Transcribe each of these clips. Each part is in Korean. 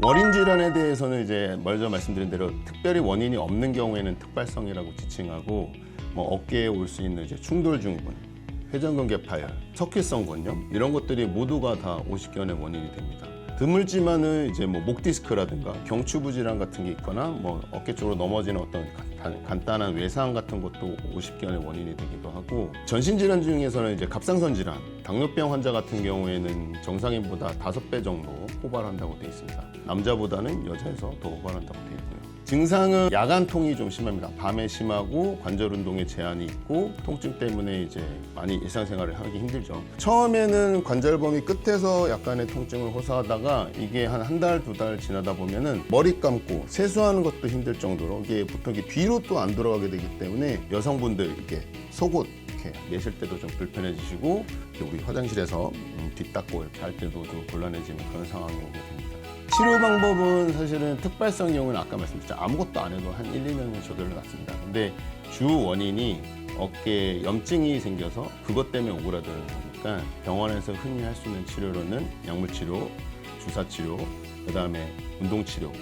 월인 질환에 대해서는 이제 먼저 말씀드린 대로 특별히 원인이 없는 경우에는 특발성이라고 지칭하고, 뭐 어깨에 올 수 있는 이제 충돌 증후군, 회전근개 파열, 석회성 건염 이런 것들이 모두가 다 오십견의 원인이 됩니다. 드물지만은 이제 뭐 목 디스크라든가 경추부 질환 같은 게 있거나 뭐 어깨 쪽으로 넘어지는 어떤 간단한 외상 같은 것도 오십견의 원인이 되기도 하고, 전신 질환 중에서는 이제 갑상선 질환, 당뇨병 환자 같은 경우에는 정상인보다 5배 정도 호발한다고 되어 있습니다. 남자보다는 여자에서 더 호발한다고 되어 있고요. 증상은 야간통이 좀 심합니다. 밤에 심하고 관절 운동에 제한이 있고 통증 때문에 이제 많이 일상생활을 하기 힘들죠. 처음에는 관절범위 끝에서 약간의 통증을 호소하다가 이게 한 달, 2달 지나다 보면은 머리 감고 세수하는 것도 힘들 정도로 이게 보통 뒤로 또 안 돌아가게 되기 때문에 여성분들 이렇게 속옷 이렇게 내실 때도 좀 불편해지시고, 우리 화장실에서 뒤 닦고 이렇게 할 때도 좀 곤란해지는 그런 상황이 오게 됩니다. 치료 방법은 사실은 특발성 경우는 아까 말씀드렸죠. 아무것도 안 해도 한 1, 2년은 조절을 놨습니다. 근데 주 원인이 어깨에 염증이 생겨서 그것 때문에 오그라드는 거니까 병원에서 흔히 할 수 있는 치료로는 약물치료, 주사치료, 그 다음에 운동치료,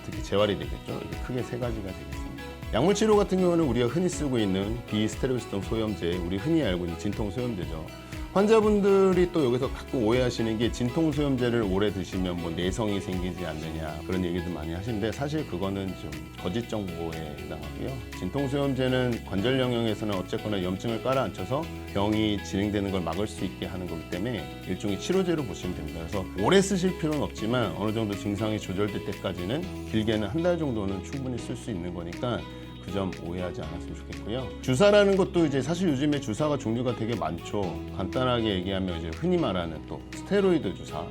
특히 재활이 되겠죠. 이렇게 크게 3가지가 되겠습니다. 약물치료 같은 경우는 우리가 흔히 쓰고 있는 비스테로이드성 소염제, 우리 흔히 알고 있는 진통소염제죠. 환자분들이 또 여기서 가끔 오해하시는 게 진통소염제를 오래 드시면 뭐 내성이 생기지 않느냐 그런 얘기도 많이 하시는데, 사실 그거는 좀 거짓 정보에 해당하고요. 진통소염제는 관절 영역에서는 어쨌거나 염증을 깔아앉혀서 병이 진행되는 걸 막을 수 있게 하는 거기 때문에 일종의 치료제로 보시면 됩니다. 그래서 오래 쓰실 필요는 없지만 어느 정도 증상이 조절될 때까지는, 길게는 1달 정도는 충분히 쓸 수 있는 거니까 그 점 오해하지 않았으면 좋겠고요. 주사라는 것도 이제 사실 요즘에 주사가 종류가 되게 많죠. 간단하게 얘기하면 이제 흔히 말하는 또 스테로이드 주사.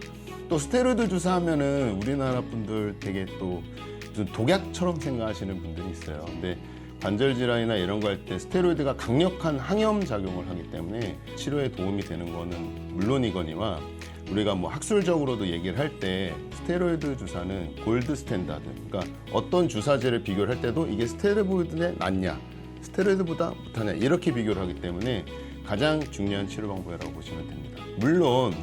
또 스테로이드 주사하면은 우리나라 분들 되게 또 무슨 독약처럼 생각하시는 분들이 있어요. 근데 관절 질환이나 이런 거 할 때 스테로이드가 강력한 항염 작용을 하기 때문에 치료에 도움이 되는 거는 물론이거니와, 우리가 뭐 학술적으로도 얘기를 할 때 스테로이드 주사는 골드 스탠다드, 그러니까 어떤 주사제를 비교를 할 때도 이게 스테로이드에 낫냐, 스테로이드보다 못하냐 이렇게 비교를 하기 때문에 가장 중요한 치료 방법이라고 보시면 됩니다. 물론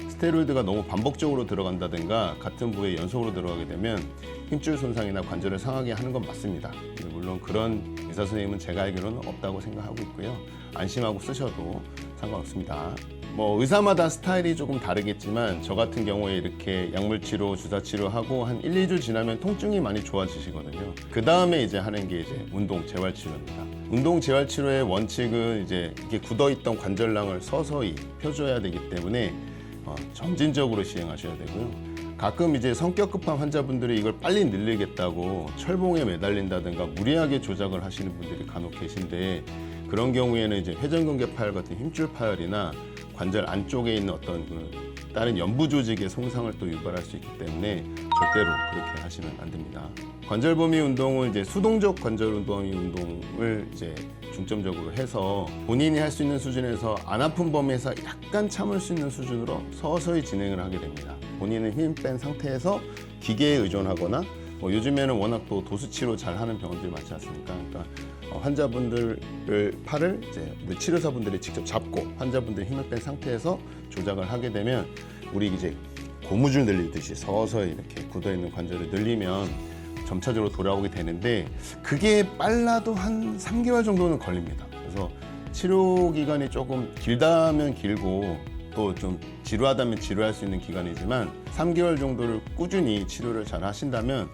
스테로이드가 너무 반복적으로 들어간다든가 같은 부위에 연속으로 들어가게 되면 힘줄 손상이나 관절을 상하게 하는 건 맞습니다. 물론 그런 의사 선생님은 제가 알기로는 없다고 생각하고 있고요. 안심하고 쓰셔도 상관없습니다. 뭐 의사마다 스타일이 조금 다르겠지만 저 같은 경우에 이렇게 약물치료, 주사치료하고 한 1, 2주 지나면 통증이 많이 좋아지시거든요. 그 다음에 이제 하는 게 이제 운동 재활치료입니다. 운동 재활치료의 원칙은 이제 이렇게 굳어있던 관절낭을 서서히 펴줘야 되기 때문에 점진적으로 시행하셔야 되고요. 가끔 이제 성격 급한 환자분들이 이걸 빨리 늘리겠다고 철봉에 매달린다든가 무리하게 조작을 하시는 분들이 간혹 계신데, 그런 경우에는 이제 회전근개 파열 같은 힘줄 파열이나 관절 안쪽에 있는 어떤 다른 연부 조직의 손상을 또 유발할 수 있기 때문에 절대로 그렇게 하시면 안 됩니다. 관절 범위 운동은 이제 수동적 관절 범위 운동을 이제 중점적으로 해서 본인이 할 수 있는 수준에서 안 아픈 범위에서 약간 참을 수 있는 수준으로 서서히 진행을 하게 됩니다. 본인은 힘 뺀 상태에서 기계에 의존하거나, 요즘에는 워낙 또 도수치료 잘 하는 병원들이 많지 않습니까? 그러니까 환자분들을 팔을 이제 치료사분들이 직접 잡고 환자분들이 힘을 뺀 상태에서 조작을 하게 되면, 우리 이제 고무줄 늘리듯이 서서히 이렇게 굳어있는 관절을 늘리면 점차적으로 돌아오게 되는데, 그게 빨라도 한 3개월 정도는 걸립니다. 그래서 치료 기간이 조금 길다면 길고 또 좀 지루하다면 지루할 수 있는 기간이지만 3개월 정도를 꾸준히 치료를 잘 하신다면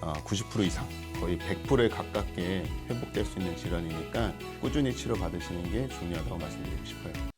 90% 이상, 거의 100%에 가깝게 회복될 수 있는 질환이니까 꾸준히 치료받으시는 게 중요하다고 말씀드리고 싶어요.